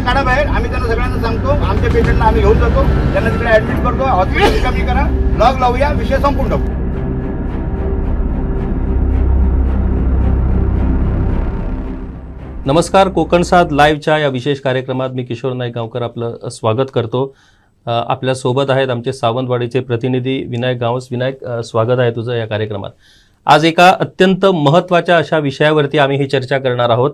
काढा बाहेर. आम्ही त्यांना सगळ्यांना सांगतो, आमच्या पेशंटला आम्ही घेऊन जातो, त्यांना तिकडे ऍडमिट करतो, हॉस्पिटल रिकामी करा, लॉक लावूया, विषय संपून टाकू. नमस्कार, कोकण साथ लाईव्हच्या या विशेष कार्यक्रमात मी किशोर नाईक गावकर आपलं स्वागत करतो. आपल्या सोबत आहेत आमचे सावंतवाडीचे प्रतिनिधी विनायक गावस. विनायक, स्वागत आहे तुझं या कार्यक्रमात. आज एका अत्यंत महत्त्वाच्या अशा विषयावरती आम्ही ही चर्चा करणार आहोत.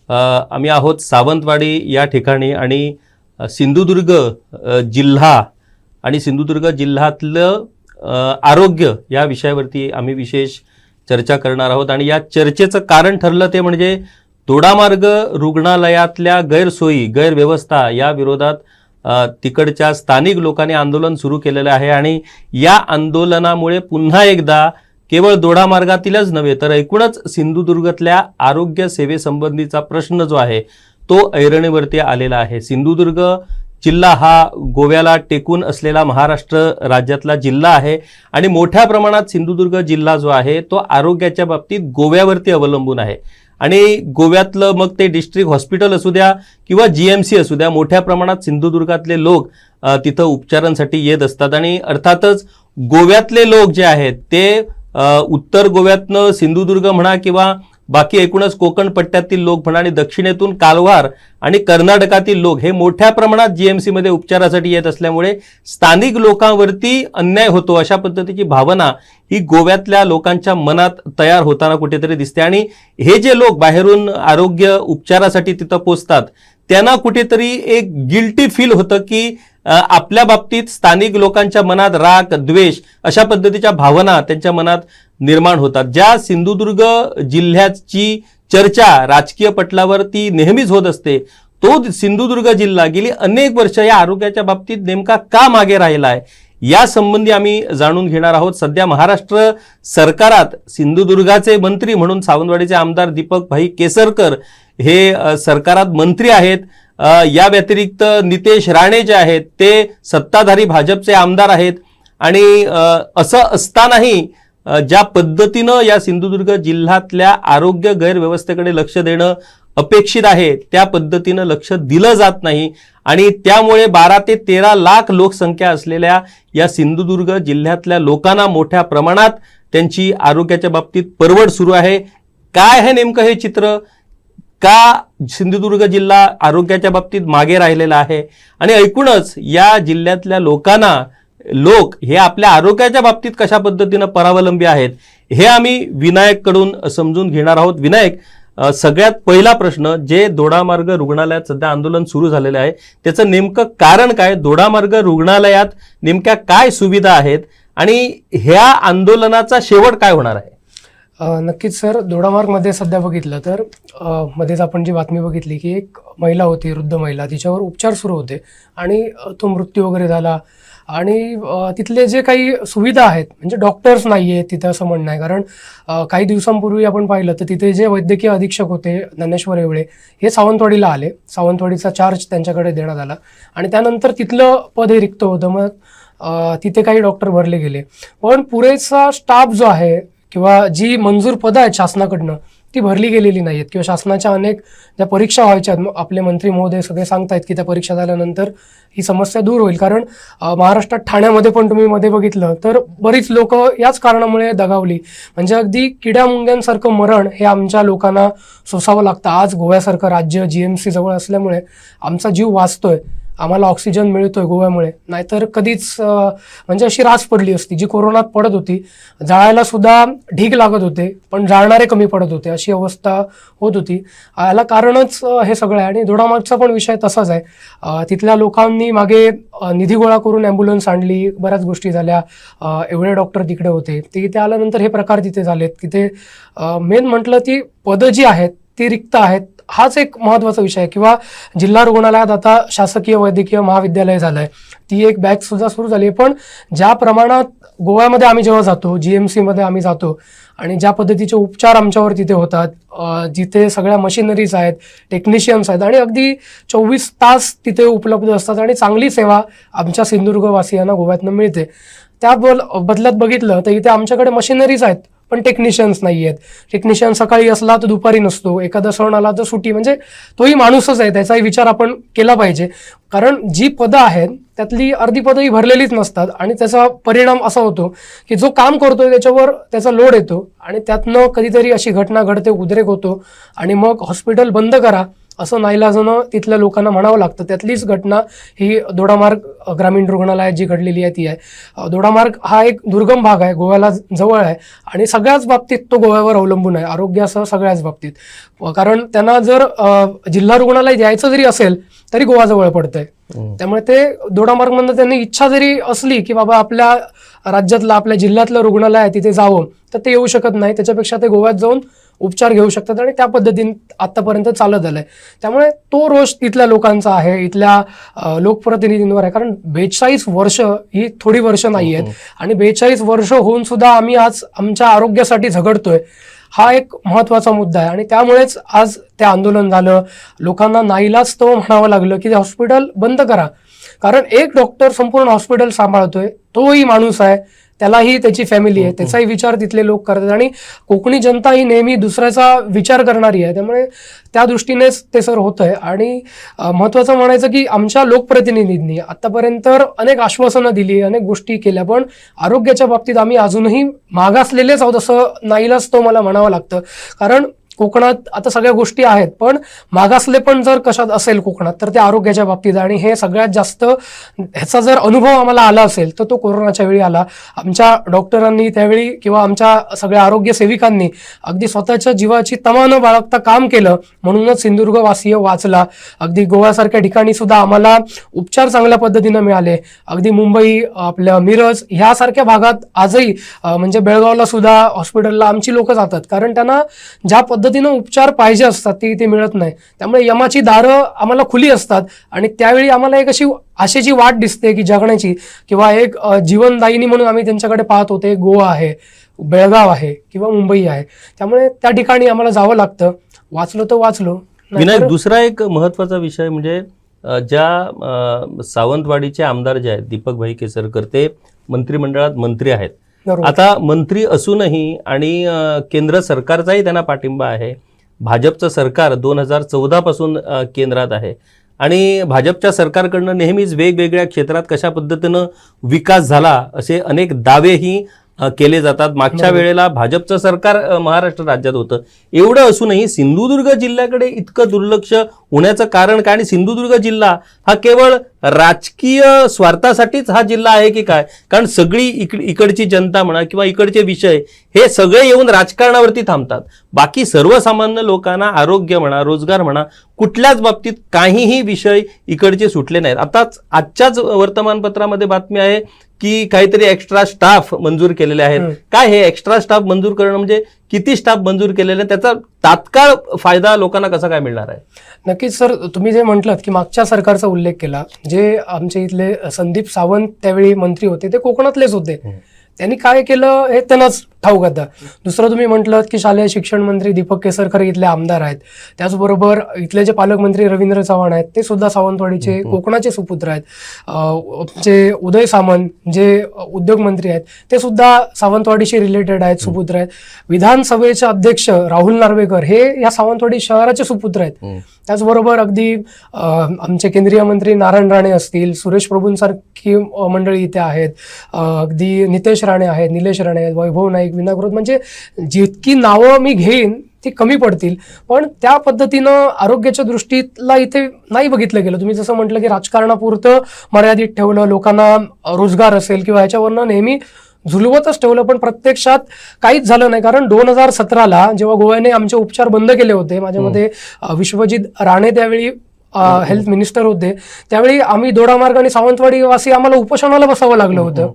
आम्ही आहोत सावंतवाडी या ठिकाणी आणि सिंधुदुर्ग जिल्हा आणि सिंधुदुर्ग जिल्ह्यातलं आरोग्य या विषयावरती आम्ही विशेष चर्चा करणार आहोत. आणि या चर्चेचं कारण ठरलं ते म्हणजे दोडामार्ग रुग्णालयातल्या गैरसोयी गैरव्यवस्था या विरोधात तिकडच्या स्थानिक लोकांनी आंदोलन सुरू केलेलं आहे. आणि या आंदोलनामुळे पुन्हा एकदा केवळ दोडामार्गातीलच नव्हे तर एकूणच सिंधुदुर्गातल्या आरोग्य सेवेसंबंधीचा प्रश्न जो आहे तो ऐरणीवरती आलेला आहे. सिंधुदुर्ग जिल्हा हा गोव्याला टेकून असलेला महाराष्ट्र राज्यातला जिल्हा आहे आणि मोठ्या प्रमाणात सिंधुदुर्ग जिल्हा जो आहे तो आरोग्याच्या बाबतीत गोव्यावरती अवलंबून आहे. आणि गोव्यातलं मग ते डिस्ट्रिक्ट हॉस्पिटल असू द्या किंवा GMC असू द्या, मोठ्या प्रमाणात सिंधुदुर्गातले लोक तिथं उपचारांसाठी येत असतात. आणि अर्थातच गोव्यातले लोक जे आहेत ते उत्तर गोव्यातनं सिंधुदुर्ग म्हणा किंवा बाकी एकूणच कोकण पट्ट्यातील लोक म्हणा आणि दक्षिणेतून कालवार आणि कर्नाटकातील लोक हे मोठ्या प्रमाणात GMC मध्ये उपचारासाठी येत असल्यामुळे स्थानिक लोकांवरती अन्याय होतो अशा पद्धतीची भावना ही गोव्यातल्या लोकांच्या मनात तयार होताना कुठेतरी दिसते. आणि हे जे लोक बाहेरून आरोग्य उपचारासाठी तिथं पोचतात त्यांना कुठेतरी एक गिल्टी फील होतं की आपल्या बाबतीत स्थानिक लोकांच्या मनात राग द्वेष अशा पद्धतीच्या भावना त्यांच्या मनात निर्माण होतात. ज्या सिंधुदुर्ग जिल्ह्याची चर्चा राजकीय पटलावर ती नेहमीच होत असते, तो सिंधुदुर्ग जिल्हा गेली अनेक वर्ष या आरोग्याच्या बाबतीत नेमका का मागे राहिला आहे या संबंधी आम्ही जाणून घेणार आहोत. सध्या महाराष्ट्र सरकारात सिंधुदुर्गाचे मंत्री म्हणून सावंतवाडीचे आमदार दीपक भाई केसरकर हे सरकारात मंत्री आहेत. या व्यतिरिक्त नितेश राणे जे आहेत ते सत्ताधारी भाजपचे आमदार आहेत. आणि असं असतानाही ज्या पद्धतीनं या सिंधुदुर्ग जिल्ह्यातल्या आरोग्य गैरव्यवस्थेकडे लक्ष देणं अपेक्षित आहे त्या पद्धतीनं लक्ष दिलं जात नाही. आणि त्यामुळे 12 ते 13 लाख लोकसंख्या असलेल्या या सिंधुदुर्ग जिल्ह्यातल्या लोकांना मोठ्या प्रमाणात त्यांची आरोग्याच्या बाबतीत परवड सुरू आहे. काय आहे नेमकं हे चित्र? का सिंधुदुर्ग जिल्हा आरोग्याच्या बाबतीत मागे राहिलेला आहे? आणि एकूणच या जिल्ह्यातल्या लोक हे आपल्या आरोग्याच्या बाबतीत कशा पद्धतीनं परावलंबी आहेत हे आम्ही विनायक कडून समजून घेणार आहोत. विनायक, सगळ्यात पहिला प्रश्न, जे दोडामार्ग रुग्णालयात सध्या आंदोलन सुरू झालेलं आहे त्याचं नेमकं कारण काय? दोडामार्ग रुग्णालयात नेमक्या काय सुविधा आहेत आणि ह्या आंदोलनाचा शेवट काय होणार आहे? नक्कीच सर, दोडामार्गमध्ये सध्या बघितलं तर मध्येच आपण जी बातमी बघितली की एक महिला होती, वृद्ध महिला, तिच्यावर उपचार सुरू होते आणि तो मृत्यू वगैरे झाला. आणि तिथले जे काही सुविधा आहेत म्हणजे डॉक्टर्स नाही आहेत तिथं असं म्हणणं आहे. कारण काही दिवसांपूर्वी आपण पाहिलं तर तिथे जे वैद्यकीय अधीक्षक होते ज्ञानेश्वर एवळे हे सावंतवाडीला आले. सावंतवाडीचा चार्ज त्यांच्याकडे देण्यात आला आणि त्यानंतर तिथलं पद हे रिक्त होतं. मग तिथे काही डॉक्टर भरले गेले, पण पुरेसा स्टाफ जो आहे किंवा जी मंजूर पदं आहेत शासनाकडनं ती भरली गेलेली नाहीत. किंवा शासनाच्या अनेक ज्या परीक्षा व्हायच्या आपले मंत्री महोदय सगळे सांगतायत की त्या परीक्षा झाल्यानंतर ही समस्या दूर होईल. कारण महाराष्ट्रात ठाण्यामध्ये पण तुम्ही मध्ये बघितलं तर बरीच लोक याच कारणामुळे दगावली. म्हणजे अगदी किड्यामुंग्यांसारखं मरण हे आमच्या लोकांना सोसावं लागतं. आज गोव्यासारखं राज्य GMC जवळ असल्यामुळे आमचा जीव वाचतोय, आम्हाला ऑक्सिजन मिळतोय गोव्यामुळे. नाहीतर कधीच म्हणजे अशी रास पडली असती जी कोरोनात पडत होती. जाळायला सुद्धा ढीग लागत होते पण जाळणारे कमी पडत होते, अशी अवस्था होत होती. याला कारणच हे सगळं आहे. आणि दोडामार्गचा पण विषय तसाच आहे. तिथल्या लोकांनी मागे निधी गोळा करून ॲम्ब्युलन्स आणली, बऱ्याच गोष्टी झाल्या. एवढे डॉक्टर तिकडे होते, तिथे आल्यानंतर हे प्रकार तिथे झालेत. तिथे मेन म्हटलं ती पदं जी आहेत ती रिक्त आहेत. हाच एक महत्त्वाचा विषय आहे. किंवा जिल्हा रुग्णालयात आता शासकीय वैद्यकीय महाविद्यालय झालं आहे, ती एक बॅच सुद्धा सुरू झाली आहे. पण ज्या प्रमाणात गोव्यामध्ये आम्ही जेव्हा जातो, GMC मध्ये आम्ही जातो आणि ज्या पद्धतीचे उपचार आमच्यावर तिथे होतात, जिथे सगळ्या मशिनरीज आहेत, टेक्निशियन्स आहेत आणि अगदी 24 तास तिथे उपलब्ध असतात आणि चांगली सेवा आमच्या सिंधुदुर्गवासियांना गोव्यातनं मिळते. त्या बदल्यात बघितलं तर इथे आमच्याकडे मशिनरीज आहेत पण टेक्निशियन्स नाही आहेत. टेक्निशियन सकाळी असला तर दुपारी नसतो, एखादा सण आला तर सुट्टी, म्हणजे तोही माणूसच आहे, त्याचाही विचार आपण केला पाहिजे. कारण जी पदं आहेत त्यातली अर्धी पदंही भरलेलीच नसतात आणि त्याचा परिणाम असा होतो की जो काम करतोय त्याच्यावर त्याचा लोड येतो आणि त्यातनं कधीतरी अशी घटना घडते, उद्रेक होतो आणि मग हॉस्पिटल बंद करा असं नाईलाजानं तिथल्या लोकांना म्हणावं लागतं. त्यातलीच घटना ही दोडामार्ग ग्रामीण रुग्णालयात जी घडलेली आहे ती आहे. दोडामार्ग हा एक दुर्गम भाग आहे, गोव्याला जवळ आहे आणि सगळ्याच बाबतीत तो गोव्यावर अवलंबून आहे, आरोग्यासह सगळ्याच बाबतीत. कारण त्यांना जर जिल्हा रुग्णालय यायचं जरी असेल तरी गोवा जवळ पडतंय. त्यामुळे ते दोडामार्गमधनं त्यांनी इच्छा जरी असली की बाबा आपल्या राज्यातलं आपल्या जिल्ह्यातलं रुग्णालय आहे तिथे जावं, तर ते येऊ शकत नाही. त्याच्यापेक्षा ते गोव्यात जाऊन उपचार घेऊ शकतात आणि त्या पद्धतीने आतापर्यंत चालत आलंय. त्यामुळे तो रोष तिथल्या लोकांचा आहे, इथल्या लोकप्रतिनिधींवर आहे. कारण 42 वर्ष ही थोडी वर्ष नाही आहेत आणि 42 वर्ष होऊन सुद्धा आम्ही आज आमच्या आरोग्यासाठी झगडतोय, हा एक महत्वाचा मुद्दा आहे. आणि त्यामुळेच आज ते आंदोलन झालं. लोकांना नाईलाजास्तव म्हणावं लागलं की हॉस्पिटल बंद करा. कारण एक डॉक्टर संपूर्ण हॉस्पिटल सांभाळतोय, तोही माणूस आहे, त्यालाही त्याची फॅमिली आहे, त्याचाही विचार तिथले लोक करतात आणि कोकणी जनता ही नेहमी दुसऱ्याचा विचार करणारी आहे. त्यामुळे त्या दृष्टीनेच ते सर होतंय. आणि महत्वाचं म्हणायचं की आमच्या लोकप्रतिनिधींनी आतापर्यंत अनेक आश्वासनं दिली, अनेक गोष्टी केल्या, पण आरोग्याच्या बाबतीत आम्ही अजूनही मागासलेलेच आहोत असं नाईलाज मला म्हणावं लागतं. कारण कोकणात आता सगळ्या गोष्टी आहेत, पण मागासले पण जर कशात असेल कोकणात तर ते आरोग्याच्या बाबतीत. आणि हे सगळ्यात जास्त ह्याचा जर अनुभव आम्हाला आला असेल तर तो कोरोनाच्या वेळी आला. आमच्या डॉक्टरांनी त्यावेळी किंवा आमच्या सगळ्या आरोग्य सेविकांनी अगदी स्वतःच्या जीवाची तमा न बाळगता काम केलं, म्हणूनच सिंधुदुर्गवासीय वाचला. अगदी गोव्यासारख्या ठिकाणी सुद्धा आम्हाला उपचार चांगल्या पद्धतीनं मिळाले. अगदी मुंबई, आपल्या मिरज ह्यासारख्या भागात आजही म्हणजे बेळगावला सुद्धा हॉस्पिटलला आमची लोक जातात, कारण त्यांना ज्या पद्धतीनं उपचार पाहिजे असतात ते इथे मिळत नाही. त्यामुळे यमाची दारं आम्हाला खुली असतात आणि त्यावेळी आम्हाला एक अशी आशेची वाट दिसते की जगण्याची, किंवा एक जीवनदायिनी म्हणून आम्ही त्यांच्याकडे पाहत होते. गोवा आहे, बेळगाव आहे किंवा मुंबई आहे, त्यामुळे त्या ठिकाणी आम्हाला जावं लागतं. वाचलो तर वाचलो. विनायक, दुसरा एक महत्वाचा विषय म्हणजे ज्या सावंतवाडीचे आमदार जे आहेत दीपकभाई केसरकर, ते मंत्रिमंडळात मंत्री आहेत. आता मंत्री असूनही आणि केंद्र सरकारचाही त्यांना पाठिंबा आहे. भाजपचं सरकार 2014 पासून केंद्रात आहे आणि भाजपच्या सरकारकडनं नेहमीच वेगवेगळ्या क्षेत्रात कशा पद्धतीनं विकास झाला असे अनेक दावेही केले जातात. मागच्या वेळेला भाजपचं सरकार महाराष्ट्र राज्यात होतं. एवढं असूनही सिंधुदुर्ग जिल्ह्याकडे इतकं दुर्लक्ष होण्याचं कारण काय? आणि सिंधुदुर्ग जिल्हा हा केवळ राजकीय स्वार्थासाठीच हा जिल्हा आहे की काय? कारण सगळी इकडची जनता म्हणा किंवा इकडचे विषय हे सगळे येऊन राजकारणावरती थांबतात. बाकी सर्वसामान्य लोकांना आरोग्य म्हणा, रोजगार म्हणा, कुठल्याच बाबतीत काहीही विषय इकडचे सुटले नाहीत. आताच आजच्याच वर्तमानपत्रामध्ये बातमी आहे की काहीतरी एक्स्ट्रा स्टाफ मंजूर केलेले आहेत. काय हे एक्स्ट्रा स्टाफ मंजूर करणं म्हणजे किती स्टाफ मंजूर केलेले, त्याचा तात्काळ फायदा लोकांना कसा काय मिळणार आहे? नक्कीच सर, तुम्ही जे म्हटलं की मागच्या सरकारचा उल्लेख केला, जे आमचे इथले संदीप सावंत त्यावेळी मंत्री होते ते कोकणातलेच होते. त्यांनी काय केलं हे त्यांनाच ठाऊक आता. दुसरं तुम्ही म्हटलं की शालेय शिक्षण मंत्री दीपक केसरकर इथले आमदार आहेत. त्याचबरोबर इथले जे पालकमंत्री रवींद्र चव्हाण आहेत ते सुद्धा सावंतवाडीचे कोकणाचे सुपुत्र आहेत. जे उदय सामंत जे उद्योग मंत्री आहेत ते सुद्धा सावंतवाडीशी रिलेटेड आहेत, सुपुत्र आहेत. विधानसभेचे अध्यक्ष राहुल नार्वेकर हे या सावंतवाडी शहराचे सुपुत्र आहेत. त्याचबरोबर अगदी आमचे केंद्रीय मंत्री नारायण राणे असतील, सुरेश प्रभूंसारखी मंडळी इथे आहेत, अगदी नितेश राणे आहेत, निलेश राणे आहेत, वैभव नाईक, विनायक, म्हणजे जितकी नावं मी घेईन ती कमी पडतील. पण त्या पद्धतीनं आरोग्याच्या दृष्टीला इथे नाही बघितलं गेलं. तुम्ही जसं म्हटलं की राजकारणापुरतं मर्यादित ठेवलं, लोकांना रोजगार असेल किंवा ह्याच्यावरनं नेहमी झुलवतच ठेवलं, पण प्रत्यक्षात काहीच झालं नाही. कारण 2017ला जेव्हा गोव्याने आमचे उपचार बंद केले होते, माझ्यामध्ये विश्वजित राणे त्यावेळी हेल्थ मिनिस्टर होते, त्यावेळी आम्ही दोडामार्ग आणि सावंतवाडी वासी आम्हाला उपोषणाला बसावं लागलं होतं.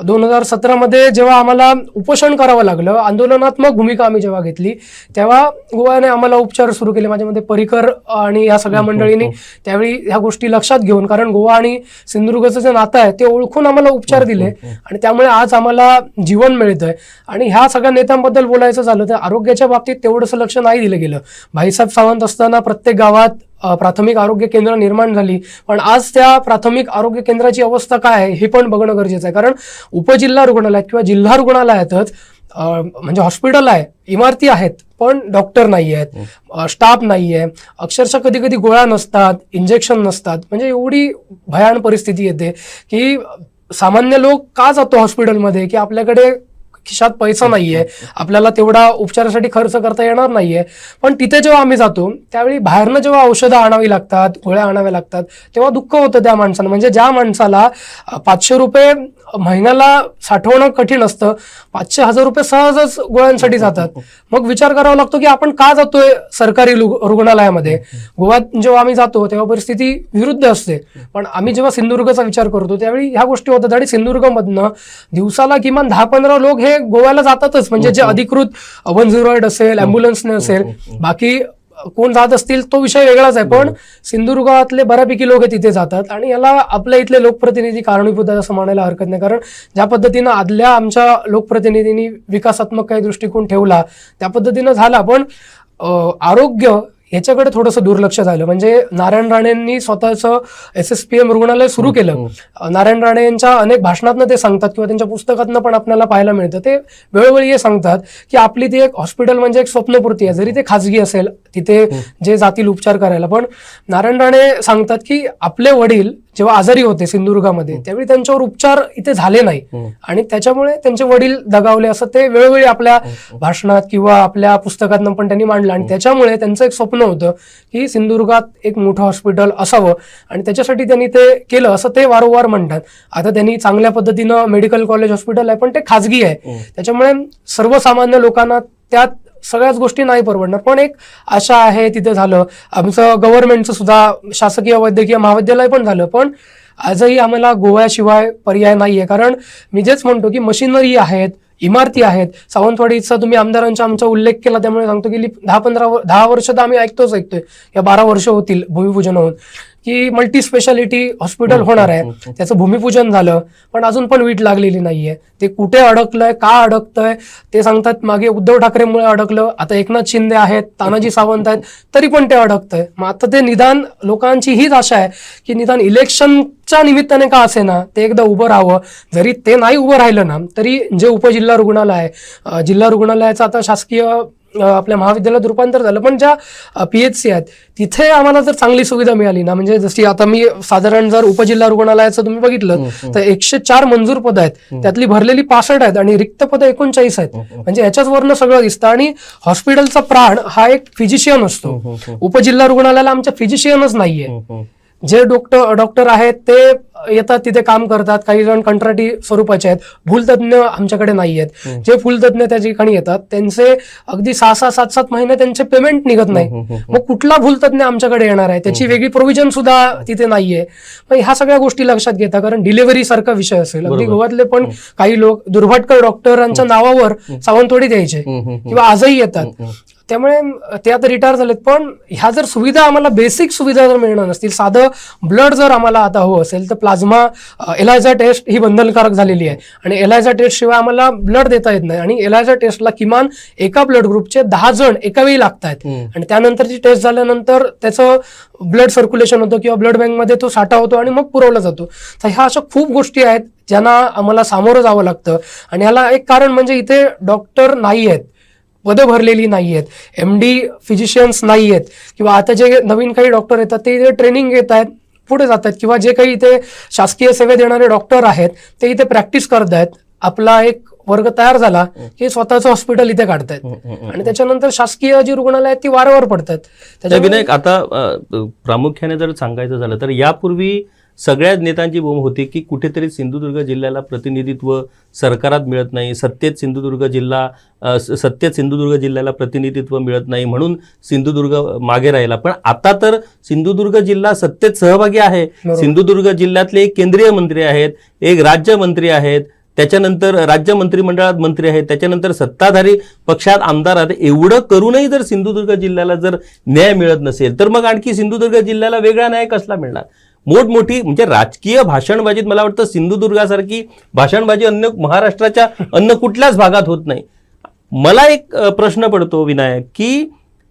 2017मध्ये जेव्हा आम्हाला उपोषण करावं लागलं, आंदोलनात्मक भूमिका आम्ही जेव्हा घेतली, तेव्हा गोव्याने आम्हाला उपचार सुरू केले. माझ्यामध्ये परिकर आणि या सगळ्या मंडळींनी त्यावेळी ह्या गोष्टी लक्षात घेऊन, कारण गोवा आणि सिंधुदुर्गचं जे नातं आहे ते ओळखून आम्हाला उपचार दिले आणि त्यामुळे आज आम्हाला जीवन मिळतंय. आणि ह्या सगळ्या नेत्यांबद्दल बोलायचं झालं तर आरोग्याच्या बाबतीत तेवढंसं लक्ष नाही दिलं गेलं. भाईसाहेब सावंत असताना प्रत्येक गावात प्राथमिक आरोग्य केंद्र निर्माण झाली, पण आज त्या प्राथमिक आरोग्य केंद्राची अवस्था काय आहे हे पण बघणं गरजेचं आहे. कारण उपजिल्हा रुग्णालयात किंवा जिल्हा रुग्णालयातच म्हणजे हॉस्पिटल आहे, इमारती आहेत, पण डॉक्टर नाही आहेत, स्टाफ नाहीये, अक्षरशः कधी कधी गोळ्या नसतात, इंजेक्शन नसतात. म्हणजे एवढी भयान परिस्थिती येते की सामान्य लोक का जातो हॉस्पिटलमध्ये, की आपल्याकडे खिशात पैसा नाहीये, आपल्याला तेवढा उपचारासाठी खर्च करता येणार नाहीये. पण तिथे जेव्हा आम्ही जातो त्यावेळी बाहेरनं जेव्हा औषधं आणावी लागतात, गोळ्या आणाव्या लागतात, तेव्हा दुःख होतं त्या माणसाला. म्हणजे ज्या माणसाला 500 रुपये महिन्याला साठवणं कठीण असतं, 500-1000 रुपये सहजच गोळ्यांसाठी जातात. मग विचार करावा लागतो की आपण का जातोय सरकारी रुग्णालयामध्ये. गोव्यात जेव्हा आम्ही जातो तेव्हा परिस्थिती विरुद्ध असते. पण आम्ही जेव्हा सिंधुदुर्गचा विचार करतो त्यावेळी ह्या गोष्टी होतात. आणि सिंधुदुर्गमधनं दिवसाला किमान 10-15 लोक हे गोव्याला जातातच. म्हणजे जे अधिकृत 108 असेल, अँब्युलन्सने असेल, बाकी कोण जात असतील तो विषय वेगळाच आहे. पण सिंधुदुर्गातले बऱ्यापैकी लोक तिथे जातात आणि याला आपल्या इथले लोकप्रतिनिधी कारणीभूत आहेत असं म्हणायला हरकत नाही. कारण ज्या पद्धतीनं आदल्या आमच्या लोकप्रतिनिधींनी विकासात्मक काही दृष्टिकोन ठेवला त्या पद्धतीनं झाला. पण आरोग्य याच्याकडे थोडंसं दुर्लक्ष झालं. म्हणजे नारायण राणेंनी स्वतःचं SSPM रुग्णालय सुरू केलं. नारायण राणे यांच्या अनेक भाषणातनं ते सांगतात किंवा त्यांच्या पुस्तकातनं पण आपल्याला पाहायला मिळतं. ते वेळोवेळी हे सांगतात की आपली ती एक हॉस्पिटल म्हणजे एक स्वप्नपूर्ती आहे, जरी ते खाजगी असेल, तिथे जे जातील उपचार करायला. पण नारायण राणे सांगतात की आपले वडील जेव्हा आजारी होते सिंधुदुर्गामध्ये त्यावेळी त्यांच्यावर उपचार इथे झाले नाही आणि त्याच्यामुळे त्यांचे वडील दगावले, असं ते वेळोवेळी आपल्या भाषणात किंवा आपल्या पुस्तकातनं पण त्यांनी मांडलं. आणि त्याच्यामुळे त्यांचं एक स्वप्न होतं की सिंधुदुर्गात एक मोठं हॉस्पिटल असावं आणि त्याच्यासाठी त्यांनी ते केलं, असं ते वारंवार म्हणतात. आता त्यांनी चांगल्या पद्धतीनं मेडिकल कॉलेज हॉस्पिटल आहे, पण ते खाजगी आहे. त्याच्यामुळे सर्वसामान्य लोकांना त्यात सगळ्याच गोष्टी नाही परवडणार. पण एक आशा आहे, तिथे झालं. आमचं गव्हर्नमेंटचं सुद्धा शासकीय वैद्यकीय महाविद्यालय पण झालं. पण आजही आम्हाला गोव्याशिवाय पर्याय नाहीये. कारण मी जेच म्हणतो की मशिनरी आहेत, इमारती आहेत. सावंतवाडीचा तुम्ही आमदारांचा आमचा उल्लेख केला त्यामुळे सांगतो की 10 वर्ष तर आम्ही ऐकतोय या 12 वर्ष होतील भूमिपूजन होऊन की मल्टी स्पेशालिटी हॉस्पिटल होणार आहे. त्याचं भूमिपूजन झालं पण अजून पण वीट लागलेली नाहीये. ते कुठे अडकलंय, का अडकतंय ते सांगतात. मागे उद्धव ठाकरेमुळे अडकलं, आता एकनाथ शिंदे आहेत, तानाजी सावंत आहेत, तरी पण ते अडकतंय. मग आता ते निदान लोकांची हीच आशा आहे की निदान इलेक्शनच्या निमित्ताने का असेना ते एकदा उभं राहावं. जरी ते नाही उभं राहिलं ना तरी जे उपजिल्हा रुग्णालय आहे, जिल्हा रुग्णालयाचं आता शासकीय आपल्या महाविद्यालयात रूपांतर झालं, पण ज्या PHC आहेत तिथे आम्हाला जर चांगली सुविधा मिळाली ना, म्हणजे जशी आता मी साधारण जर उपजिल्हा रुग्णालयाचं तुम्ही बघितलं तर 104 मंजूर पद आहेत, त्यातली भरलेली 65 आहेत आणि रिक्त पद 39 आहेत. म्हणजे याच्याच वरनं सगळं दिसतं. आणि हॉस्पिटलचा प्राण हा एक फिजिशियन असतो. उपजिल्हा रुग्णालयाला आमच्या फिजिशियनच नाहीये. जे डॉक्टर आहेत ते येतात तिथे काम करतात, काही जण कंत्राटी स्वरूपाचे आहेत. भूलतज्ञ आमच्याकडे नाही आहेत. जे भूलतज्ञ त्या ठिकाणी येतात त्यांचे अगदी 6-6, 7-7 महिने त्यांचे पेमेंट निघत नाही. मग कुठला भूलतज्ञ आमच्याकडे येणार आहे, त्याची वेगळी प्रोव्हिजन सुद्धा तिथे नाहीये. मग ह्या सगळ्या गोष्टी लक्षात घेता, कारण डिलिव्हरी सारखा विषय असेल, अगदी गोव्यातले पण काही लोक दुर्भाटकर डॉक्टरांच्या नावावर सावंतवाडीत यायचे किंवा आजही येतात. त्यामुळे ते आता रिटायर झालेत. पण ह्या जर सुविधा आम्हाला बेसिक सुविधा जर मिळणार नसतील, साधं ब्लड जर आम्हाला आता हवं असेल तर प्लाझ्मा एलायझा टेस्ट ही बंधनकारक झालेली आहे आणि एलायझा टेस्ट शिवाय आम्हाला ब्लड देता येत नाही. आणि एलायझा टेस्टला किमान एका ब्लड ग्रुपचे 10 जण एका वेळी लागतात आणि त्यानंतरची टेस्ट झाल्यानंतर त्याचं ब्लड सर्क्युलेशन होतं किंवा ब्लड बँकमध्ये तो साठा होतो आणि मग पुरवला जातो. तर ह्या अशा खूप गोष्टी आहेत ज्यांना आम्हाला सामोरं जावं लागतं. आणि ह्याला एक कारण म्हणजे इथे डॉक्टर नाही आहेत, पदं भरलेली नाही आहेत, MD फिजिशियन्स नाही आहेत किंवा आता जे नवीन काही डॉक्टर येतात ते इथे ट्रेनिंग घेत आहेत, पुढे जातात, किंवा जे काही इथे शासकीय सेवे देणारे डॉक्टर आहेत ते इथे प्रॅक्टिस करत आहेत. आपला एक वर्ग तयार झाला की स्वतःचं हॉस्पिटल इथे काढतायत आणि त्याच्यानंतर शासकीय जी रुग्णालय आहेत ती वारंवार पडतात. विनायक, आता प्रामुख्याने जर सांगायचं झालं तर यापूर्वी सगळ्याच नेत्यांची बोंब होती की कुठेतरी सिंधुदुर्ग जिल्ह्याला प्रतिनिधित्व सरकारात मिळत नाही, सत्तेत सिंधुदुर्ग जिल्ह्याला प्रतिनिधित्व मिळत नाही म्हणून सिंधुदुर्ग मागे राहिला. पण आता तर सिंधुदुर्ग जिल्हा सत्तेत सहभागी आहे. सिंधुदुर्ग जिल्ह्यातले एक केंद्रीय मंत्री आहेत, एक राज्यमंत्री आहेत, त्याच्यानंतर राज्य मंत्रिमंडळात मंत्री आहेत, त्याच्यानंतर सत्ताधारी पक्षात आमदार आहेत. एवढं करूनही जर सिंधुदुर्ग जिल्ह्याला जर न्याय मिळत नसेल तर मग आणखी सिंधुदुर्ग जिल्ह्याला वेगळा न्याय कसला मिळणार? मोठमोठी म्हणजे राजकीय भाषणबाजीत मला वाटतं सिंधुदुर्गासारखी भाषणबाजी महाराष्ट्राच्या अन्य कुठल्याच भागात होत नाही. मला एक प्रश्न पडतो विनायक की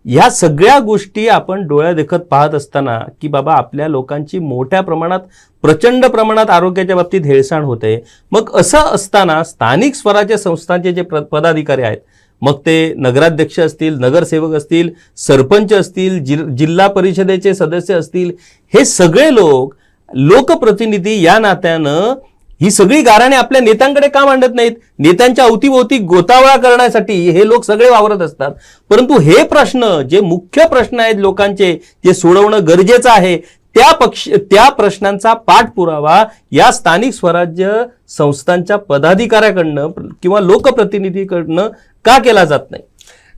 ह्या सगळ्या गोष्टी आपण डोळ्यादेखत पाहत असताना की बाबा आपल्या लोकांची मोठ्या प्रमाणात प्रचंड प्रमाणात आरोग्याच्या बाबतीत हेळसांड होते. मग असं असताना स्थानिक स्वराज्य संस्थांचे जे पदाधिकारी आहेत, मग ते नगराध्यक्ष असतील, नगरसेवक असतील, सरपंच असतील, जिल्हा परिषदेचे सदस्य असतील, हे सगळे लोक लोकप्रतिनिधी या नात्यानं ही सगळी गाऱ्हाणे आपल्या नेत्यांकडे का मांडत नाहीत? नेत्यांच्या अवतीभोवती गोतावळा करण्यासाठी हे लोक सगळे वावरत असतात. परंतु हे प्रश्न, जे मुख्य प्रश्न आहेत लोकांचे, जे सोडवणं गरजेचं आहे, त्या प्रश्नांचा पाठपुरावा या स्थानिक स्वराज्य संस्थांच्या पदाधिकाऱ्याकडनं किंवा लोकप्रतिनिधीकडनं का केला जात नाही?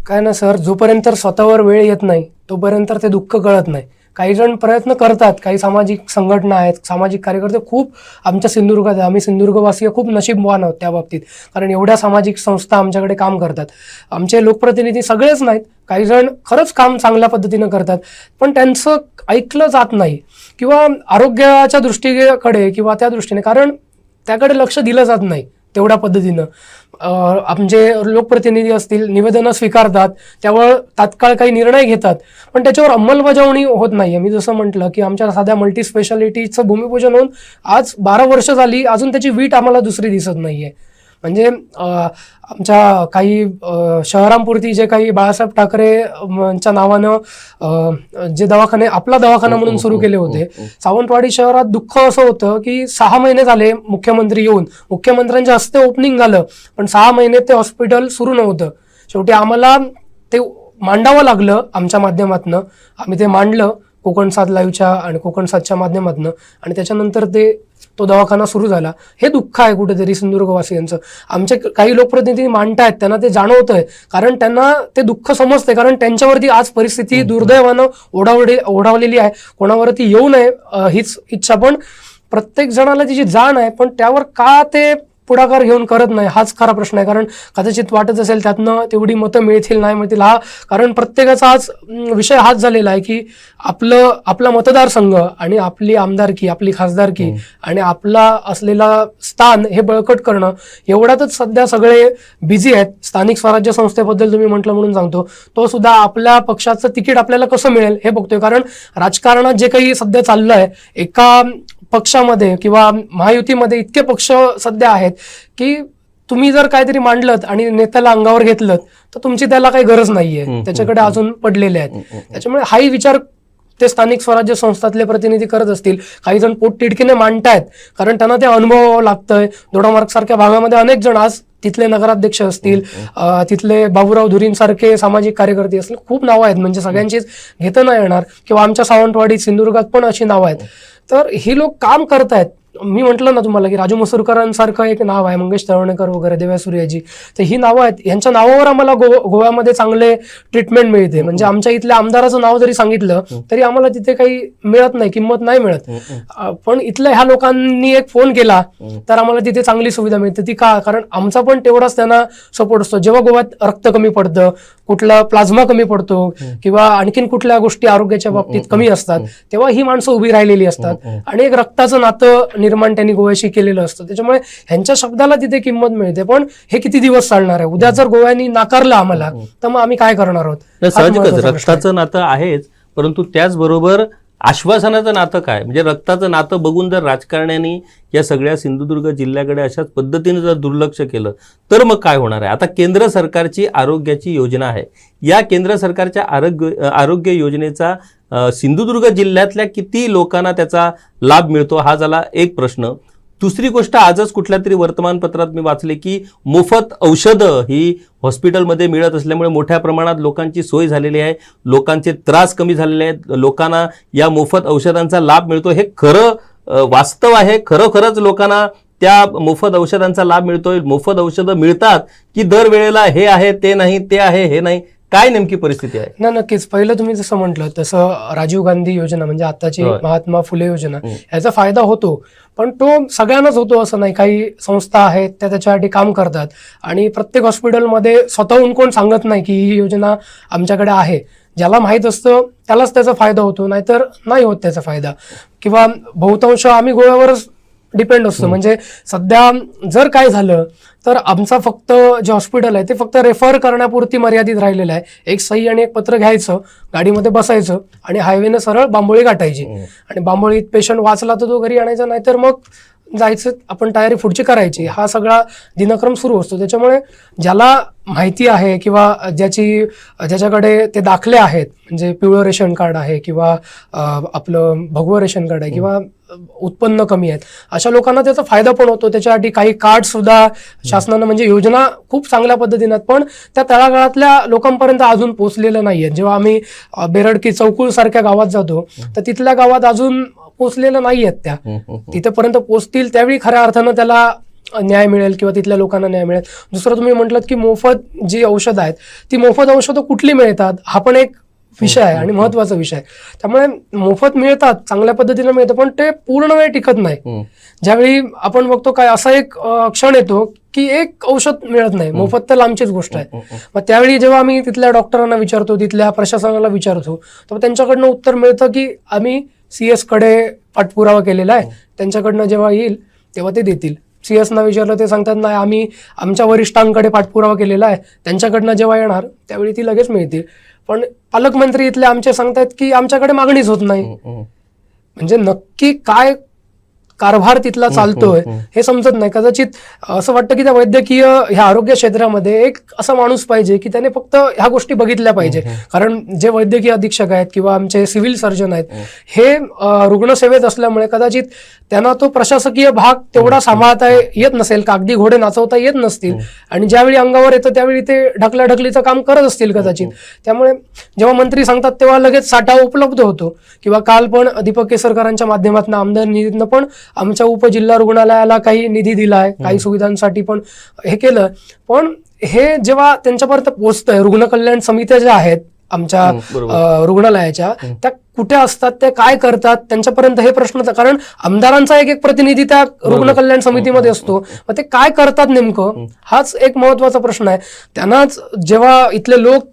काय ना सर, जोपर्यंत स्वतःवर वेळ येत नाही तोपर्यंत ते दुःख कळत नाही. काही जण प्रयत्न करतात, काही सामाजिक संघटना आहेत, सामाजिक कार्यकर्ते खूप आमच्या सिंधुदुर्गात आहे. आम्ही सिंधुदुर्गवासीय खूप नशीबवान आहोत त्या बाबतीत, कारण एवढ्या सामाजिक संस्था आमच्याकडे काम करतात. आमचे लोकप्रतिनिधी सगळेच नाहीत, काही जण खरंच काम चांगल्या पद्धतीनं करतात, पण त्यांचं ऐकलं जात नाही किंवा आरोग्याच्या दृष्टीकडे किंवा त्या दृष्टीने, कारण त्याकडे लक्ष दिलं जात नाही तेवढ्या पद्धतीनं. आमचे लोकप्रतिनिधी असतील, निवेदनं स्वीकारतात, त्यावर तात्काळ काही निर्णय घेतात, पण त्याच्यावर अंमलबजावणी होत नाही. मी जसं म्हटलं की आमच्या साध्या मल्टी स्पेशालिटीचं भूमिपूजन होऊन आज 12 वर्ष झाली, अजून त्याची वीट आम्हाला दुसरी दिसत नाहीये. म्हणजे आमच्या काही शहरांपुरती जे काही बाळासाहेब ठाकरेंच्या नावानं जे दवाखाने आपला दवाखाना म्हणून सुरू केले होते, सावंतवाडी शहरात दुःख असं होतं की 6 महिने झाले मुख्यमंत्री येऊन, मुख्यमंत्र्यांच्या हस्ते ओपनिंग झालं, पण 6 महिने ते हॉस्पिटल सुरू नव्हतं. शेवटी आम्हाला ते मांडावं लागलं आमच्या माध्यमातनं. आम्ही ते मांडलं कोकण 7 लाईव्हच्या आणि कोकण 7च्या माध्यमातनं, आणि त्याच्यानंतर तो दवाखाना सुरू झाला. हे दुःख आहे कुठेतरी सिंधुदुर्गवासियांचं. आमचे काही लोकप्रतिनिधी मांडतायत, त्यांना ते जाणवतंय, कारण त्यांना ते दुःख समजतंय, कारण त्यांच्यावरती आज परिस्थिती दुर्दैवानं ओढावलेली आहे. कोणावरती येऊ नये हीच इच्छा, पण प्रत्येक जणाला तिची जाण आहे, पण त्यावर का ते पुढाकार घेऊन करत नाही हाच खरा प्रश्न आहे. कारण कदाचित वाटत असेल त्यातनं तेवढी मतं मिळतील नाही मिळतील, कारण प्रत्येकाचा आज विषय हाच झालेला आहे की आपला मतदारसंघ आणि आपली आमदारकी, आपली खासदारकी आणि आपला असलेला स्थान हे बळकट करणं, एवढ्यातच सध्या सगळे बिझी आहेत. स्थानिक स्वराज्य संस्थेबद्दल तुम्ही म्हटलं म्हणून सांगतो, तो सुद्धा आपल्या पक्षाचं तिकीट आपल्याला कसं मिळेल हे बघतोय. कारण राजकारणात जे काही सध्या चाललं आहे, एका पक्षामध्ये किंवा महायुतीमध्ये इतके पक्ष सध्या आहेत की तुम्ही जर काहीतरी मांडलं आणि नेत्याला अंगावर घेतलं तर तुमची त्याला काही गरज नाहीये, त्याच्याकडे अजून पडलेले आहेत. त्याच्यामुळे हाही विचार ते स्थानिक स्वराज्य संस्थातले प्रतिनिधी करत असतील. काही जण पोटतिडकीने मांडतायत, कारण त्यांना ते अनुभवावं लागतंय. दोडामार्ग सारख्या भागामध्ये अनेक जण, आज तिथले नगराध्यक्ष असतील, तिथले बाबूराव धुरींसारखे सामाजिक कार्यकर्ते असतील, खूप नावं आहेत, म्हणजे सगळ्यांचीच घेता नाही येणार, किंवा आमच्या सावंतवाडीत सिंधुदुर्गात पण अशी नावं आहेत. तर ही लोक काम करतायत. मी म्हटलं ना तुम्हाला की राजू मसूरकरांसारखं एक नाव आहे, मंगेश तळवणेकर वगैरे, देव्या सूर्याजी, तर ही नावं आहेत. यांच्या नावावर आम्हाला गोव्यामध्ये चांगले ट्रीटमेंट मिळते. म्हणजे आमच्या इथल्या आमदाराचं नाव जरी सांगितलं तरी आम्हाला तिथे काही मिळत नाही, किंमत नाही मिळत. पण इथल्या ह्या लोकांनी एक फोन केला तर आम्हाला तिथे चांगली सुविधा मिळते. ती का? कारण आमचा पण तेवढाच त्यांना सपोर्ट असतो. जेव्हा गोव्यात रक्त कमी पडतं, कुठला प्लाझ्मा कमी पडतो किंवा आणखीन कुठल्या गोष्टी आरोग्याच्या बाबतीत कमी असतात, तेव्हा ही माणसं उभी राहिलेली असतात आणि एक रक्ताचं नातं निर्माण त्यांनी गोव्याशी केलेलं असतं. त्याच्यामुळे ह्यांच्या शब्दाला तिथे किंमत मिळते. पण हे किती दिवस चालणार आहे? उद्या जर गोव्यानी नाकारलं आम्हाला तर मग आम्ही काय करणार आहोत? साहजिकच रक्ताचं नातं आहेच, परंतु त्याचबरोबर आश्वासनाचं नातं काय? म्हणजे रक्ताचं नातं बघून जर राजकारण्यांनी या सगळ्या सिंधुदुर्ग जिल्ह्याकडे अशाच पद्धतीने जर दुर्लक्ष केलं तर मग काय होणार आहे? आता केंद्र सरकारची आरोग्याची योजना आहे. या केंद्र सरकारच्या आरोग्य योजनेचा सिंधुदुर्ग जिल्ह्यातल्या किती लोकांना त्याचा लाभ मिळतो हा झाला एक प्रश्न. दुसरी गोष्ट, आजच कुठल्या तरी वर्तमानपत्रात मी वाचले की मोफत औषधं ही हॉस्पिटलमध्ये मिळत असल्यामुळे मोठ्या प्रमाणात लोकांची सोय झालेली आहे, लोकांचे त्रास कमी झालेले आहेत, लोकांना या मोफत औषधांचा लाभ मिळतो. हे खरं वास्तव आहे? खरोखरच लोकांना त्या मोफत औषधांचा लाभ मिळतोय? मोफत औषधं मिळतात की दरवेळेला हे आहे ते नाही, ते आहे हे नाही? काय नेमकी परिस्थिती आहे? ना नक्कीच, पहिलं तुम्ही जसं म्हटलं तसं राजीव गांधी योजना म्हणजे आताची महात्मा फुले योजना, याचा फायदा होतो, पण तो सगळ्यांनाच होतो असं नाही. काही संस्था आहेत त्या त्याच्यासाठी काम करतात आणि प्रत्येक हॉस्पिटलमध्ये स्वतःहून कोण सांगत नाही की ही योजना आमच्याकडे आहे. ज्याला माहीत असतं त्यालाच त्याचा फायदा होतो, नाहीतर नाही होत त्याचा फायदा. किंवा बहुतांश आम्ही गोव्यावरच डिपेंड असतो. म्हणजे सध्या जर काय झालं तर आमचा फक्त जे हॉस्पिटल आहे ते फक्त रेफर करण्यापुरती मर्यादित राहिलेलं आहे. एक सही आणि एक पत्र घ्यायचं, गाडीमध्ये बसायचं आणि हायवेनं सरळ बांबोळी गाठायची आणि बांबोळीत पेशंट वाचला तर तो घरी आणायचा, नाहीतर मग जायचं, आपण तयारी पुढची करायची. हा सगळा दिनक्रम सुरू असतो. त्याच्यामुळे ज्याला माहिती आहे किंवा ज्याच्याकडे ते दाखले आहेत, म्हणजे पिवळं रेशन कार्ड आहे किंवा आपलं भगवं रेशन कार्ड आहे किंवा उत्पन्न कमी आहेत, अशा लोकांना त्याचा फायदा पण होतो. त्याच्यासाठी काही कार्ड सुद्धा शासनानं, म्हणजे योजना खूप चांगल्या पद्धतीने आहेत, पण त्या तळागाळातल्या लोकांपर्यंत अजून पोहोचलेल्या नाहीयेत. जेव्हा आम्ही बेरडकी चौकुळ सारख्या गावात जातो तर तिथल्या गावात अजून पोचलेल्या नाहीयेत. त्या तिथेपर्यंत पोचतील त्यावेळी खऱ्या अर्थानं त्याला न्याय मिळेल किंवा तिथल्या लोकांना न्याय मिळेल. दुसरं तुम्ही म्हटलं की मोफत जी औषधं आहेत ती मोफत औषधं कुठली मिळतात हा पण एक विषय आहे आणि महत्वाचा विषय आहे. त्यामुळे मोफत मिळतात, चांगल्या पद्धतीने मिळतं, पण ते पूर्ण वेळ टिकत नाही. ज्यावेळी आपण बघतो काय असा एक क्षण येतो की एक औषध मिळत नाही, मोफत तर लांबचीच गोष्ट आहे. मग त्यावेळी जेव्हा आम्ही तिथल्या डॉक्टरांना विचारतो, तिथल्या प्रशासनाला विचारतो, तर त्यांच्याकडनं उत्तर मिळतं की आम्ही CS कडे पाठपुरावा केलेला आहे, त्यांच्याकडनं जेव्हा येईल तेव्हा ते देतील. CS ना विचारलं, ते सांगतात नाही, आम्ही आमच्या वरिष्ठांकडे पाठपुरावा केलेला आहे, त्यांच्याकडनं जेव्हा येणार त्यावेळी ती लगेच मिळतील. पण पालकमंत्री इथले आमचे सांगतायत की आमच्याकडे मागणीच होत नाही. म्हणजे नक्की काय कारभार तिथला चालतोय हे समजत नाही. कदाचित असं वाटतं की त्या वैद्यकीय ह्या आरोग्य क्षेत्रामध्ये एक असा माणूस पाहिजे की त्याने फक्त ह्या गोष्टी बघितल्या पाहिजे. कारण जे वैद्यकीय अधीक्षक आहेत किंवा आमचे सिव्हिल सर्जन आहेत हे रुग्णसेवेत असल्यामुळे कदाचित त्यांना तो प्रशासकीय भाग तेवढा सांभाळता येत नसेल, कागदी घोडे नाचवता येत नसतील आणि ज्यावेळी अंगावर येतं त्यावेळी ते ढकलाढकलीचं काम करत असतील कदाचित. त्यामुळे जेव्हा मंत्री सांगतात तेव्हा लगेच साठा उपलब्ध होतो. किंवा काल पण दीपक केसरकरांच्या माध्यमातून, आमदार निधीतनं पण आमच्या उपजिल्हा रुग्णालयाला काही निधी दिलाय, काही सुविधांसाठी पण हे केलं. पण हे जेव्हा त्यांच्यापर्यंत पोहोचतंय, रुग्ण कल्याण समित्या ज्या आहेत आमच्या रुग्णालयाच्या, त्या कुठे असतात, ते काय करतात, त्यांच्यापर्यंत हे प्रश्न, कारण आमदारांचा एक प्रतिनिधी त्या रुग्ण कल्याण समितीमध्ये असतो, मग ते काय करतात नेमकं, हाच एक महत्वाचा प्रश्न आहे. त्यांनाच जेव्हा इथले लोक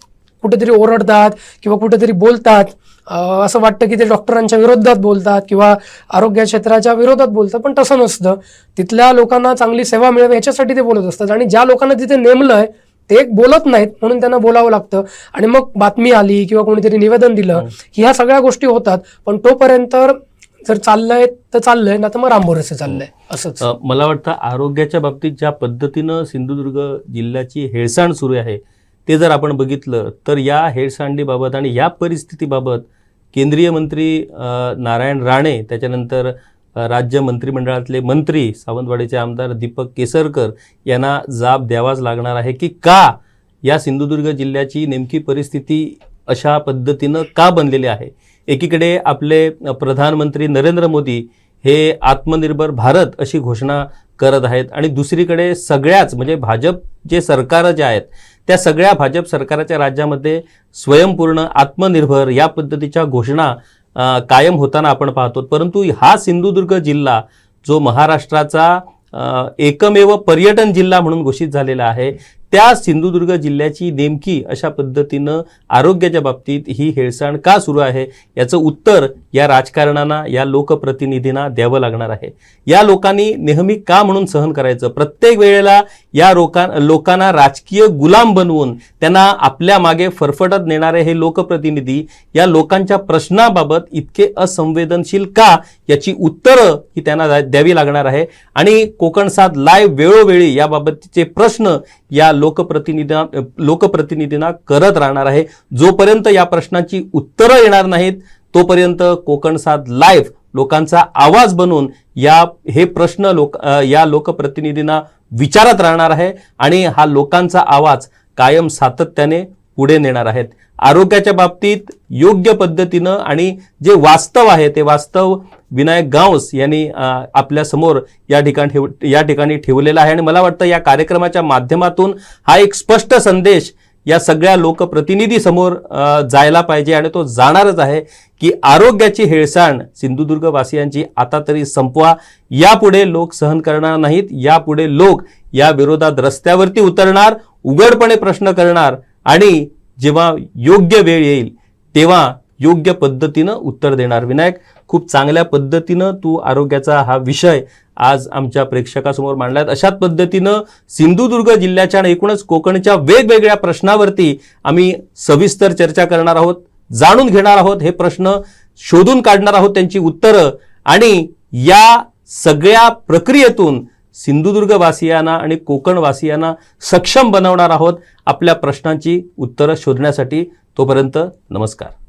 कुठेतरी ओरडतात किंवा कुठेतरी बोलतात, असं वाटतं की ते डॉक्टरांच्या विरोधात बोलतात किंवा आरोग्य क्षेत्राच्या विरोधात बोलतात, पण तसं नसतं. तिथल्या लोकांना चांगली सेवा मिळावी याच्यासाठी ते बोलत असतात. आणि ज्या लोकांना तिथे नेमलंय ते एक बोलत नाहीत म्हणून त्यांना बोलावं लागतं. आणि मग बातमी आली किंवा कोणीतरी निवेदन दिलं, ह्या सगळ्या गोष्टी होतात. पण तोपर्यंत जर चाललंय तर चाललंय, ना तर मग रामभरोसे चाललंय. असंच मला वाटतं आरोग्याच्या बाबतीत ज्या पद्धतीनं सिंधुदुर्ग जिल्ह्याची हेळसांड सुरू आहे ते जर आपण बघितलं तर या हेळसांडीबाबत आणि या परिस्थितीबाबत केंद्रीय मंत्री नारायण राणे, त्याच्यानंतर राज्य मंत्रिमंडळातले मंत्री सावंतवाडीचे आमदार दीपक केसरकर यांना जाब द्यावाच लागणार आहे की का या सिंधुदुर्ग जिल्ह्याची नेमकी परिस्थिती अशा पद्धतीनं का बनलेली आहे. एकीकडे आपले प्रधानमंत्री नरेंद्र मोदी हे आत्मनिर्भर भारत अशी घोषणा करत आहेत आणि दुसरीकडे सगळ्याच म्हणजे भाजप जे सरकार जे आहेत त्या सगळ्या भाजप सरकारच्या राज्यामध्ये स्वयंपूर्ण आत्मनिर्भर या पद्धतीच्या घोषणा कायम होताना आपण पाहतो. परंतु हा सिंधुदुर्ग जिल्हा जो महाराष्ट्राचा एकमेव पर्यटन जिल्हा म्हणून घोषित झालेला आहे, त्या सिंधुदुर्ग जिल्ह्याची नेमकी अशा पद्धतीनं आरोग्याच्या बाबतीत ही हेळसांड का सुरू आहे याचं उत्तर या राजकारणांना, या लोकप्रतिनिधींना द्यावं लागणार आहे. या लोकांनी नेहमी का म्हणून सहन करायचं, प्रत्येक वेळेला या लोकांना राजकीय गुलाम बनवून त्यांना आपल्या मागे फरफटत नेणारे हे लोकप्रतिनिधी या लोकांच्या प्रश्नाबाबत इतके असंवेदनशील का याची उत्तरं ही त्यांना द्यावी लागणार आहे. आणि कोकण 7 लाईव्ह वेळोवेळी याबाबतचे प्रश्न या लोकप्रतिनिधींना करत राहणार आहे. जोपर्यंत या प्रश्नांची उत्तरं येणार नाहीत तोपर्यंत कोकण 7 लाईव्ह लोकांचा आवाज बनून हे प्रश्न या लोकप्रतिनिधींना विचारत राहणार आहे आणि हा लोकांचा आवाज कायम सातत्याने पुढे नेणार आहेत. आरोग्याच्या बाबतीत योग्य पद्धतीनं आणि जे वास्तव आहे ते वास्तव विनायक गावस यांनी आपल्या समोर या ठिकाणी ठेवलेला आहे. आणि मला वाटतं या कार्यक्रमाच्या माध्यमातून हा एक स्पष्ट संदेश या सगळ्या लोकप्रतिनिधी समोर जायला पाहिजे आणि तो जाणारच आहे की आरोग्याची हेळसांड सिंधुदुर्ग वासियांची आता तरी संपवा. यापुढे लोक सहन करणार नाहीत. यापुढे लोक या विरोधात रस्त्यावरती उतरणार, उघडपणे प्रश्न करणार आणि जेव्हा योग्य वेळ येईल तेव्हा योग्य पद्धतीनं उत्तर देणार. विनायक, खूप चांगल्या पद्धतीनं तू आरोग्याचा हा विषय आज आमच्या प्रेक्षकासमोर मांडलाय. अशाच पद्धतीनं सिंधुदुर्ग जिल्ह्याच्या आणि एकूणच कोकणच्या वेगवेगळ्या प्रश्नावरती आम्ही सविस्तर चर्चा करणार आहोत, जाणून घेणार आहोत, हे प्रश्न शोधून काढणार आहोत, त्यांची उत्तरं, आणि या सगळ्या प्रक्रियेतून सिंधुदुर्गवासियांना आणि कोकणवासियांना सक्षम बनवणार आहोत आपल्या प्रश्नांची उत्तरं शोधण्यासाठी. तोपर्यंत नमस्कार.